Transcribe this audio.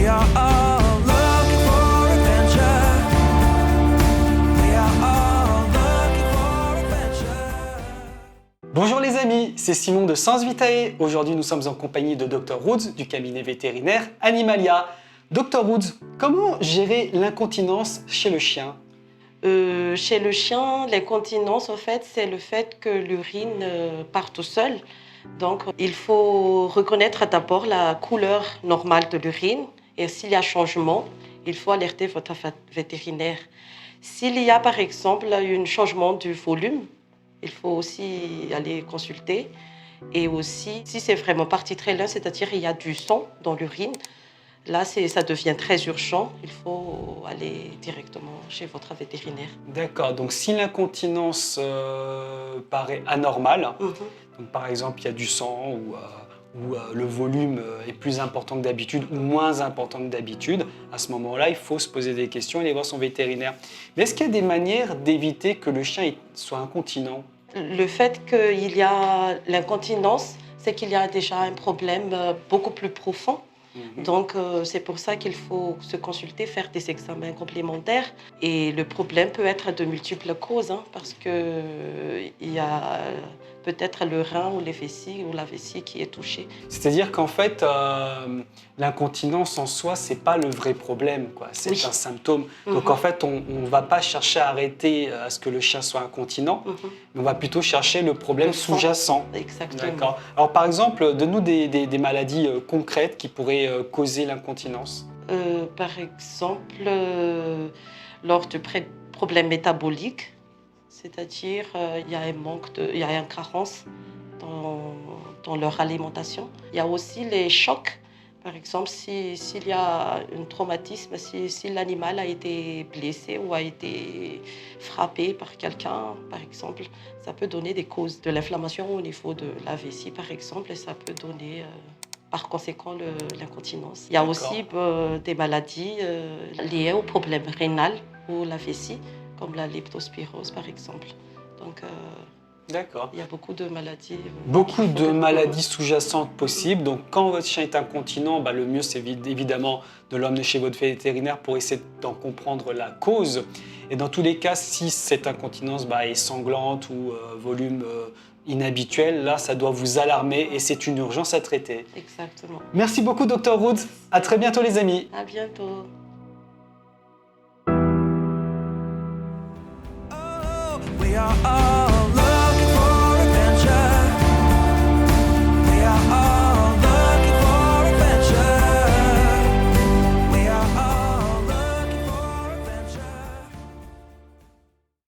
We are all looking for adventure. We are all looking for adventure. Bonjour les amis, c'est Simon de Sens Vitae. Aujourd'hui, nous sommes en compagnie de Dr Woods du cabinet vétérinaire Animalia. Dr Woods, comment gérer l'incontinence chez le chien? Chez le chien, l'incontinence, en fait, c'est le fait que l'urine part tout seul. Donc, il faut reconnaître d'abord la couleur normale de l'urine. Et s'il y a changement, il faut alerter votre vétérinaire. S'il y a, par exemple, un changement du volume, il faut aussi aller consulter. Et aussi, si c'est vraiment parti très loin, c'est-à-dire il y a du sang dans l'urine, là, ça devient très urgent. Il faut aller directement chez votre vétérinaire. D'accord, donc si l'incontinence paraît anormale, Mhm. donc par exemple il y a du sang ou le volume est plus important que d'habitude ou moins important que d'habitude, à ce moment-là, il faut se poser des questions et aller voir son vétérinaire. Mais est-ce qu'il y a des manières d'éviter que le chien soit incontinent? Le fait qu'il y a l'incontinence, c'est qu'il y a déjà un problème beaucoup plus profond. Donc, c'est pour ça qu'il faut se consulter, faire des examens complémentaires. Et le problème peut être de multiples causes, parce qu'il y a peut-être le rein ou les vessies ou la vessie qui est touchée. C'est-à-dire qu'en fait, l'incontinence en soi, c'est pas le vrai problème, quoi. C'est Oui. un symptôme. Donc en fait, on ne va pas chercher à arrêter à ce que le chien soit incontinent, mais on va plutôt chercher le problème Le fond. sous-jacent. Exactement. D'accord. Alors par exemple, donne-nous des maladies concrètes qui pourraient causer l'incontinence. Par exemple, lors de problèmes métaboliques, c'est-à-dire il y a un il y a une carence dans leur alimentation. Il y a aussi les chocs. Par exemple, s'il y a un traumatisme, si l'animal a été blessé ou a été frappé par quelqu'un, par exemple, ça peut donner des causes de l'inflammation au niveau de la vessie, par exemple, et ça peut donner par conséquent l'incontinence. Il y a D'accord. aussi des maladies liées au problème rénal ou la vessie, comme la leptospirose, par exemple. Donc, D'accord. il y a beaucoup de maladies. Beaucoup de maladies sous-jacentes possibles. Donc, quand votre chien est incontinent, le mieux, c'est évidemment de l'emmener chez votre vétérinaire pour essayer d'en comprendre la cause. Et dans tous les cas, si cette incontinence est sanglante ou volume inhabituel, là, ça doit vous alarmer et c'est une urgence à traiter. Exactement. Merci beaucoup, Dr Woods. À très bientôt, les amis. À bientôt. Oh, we are all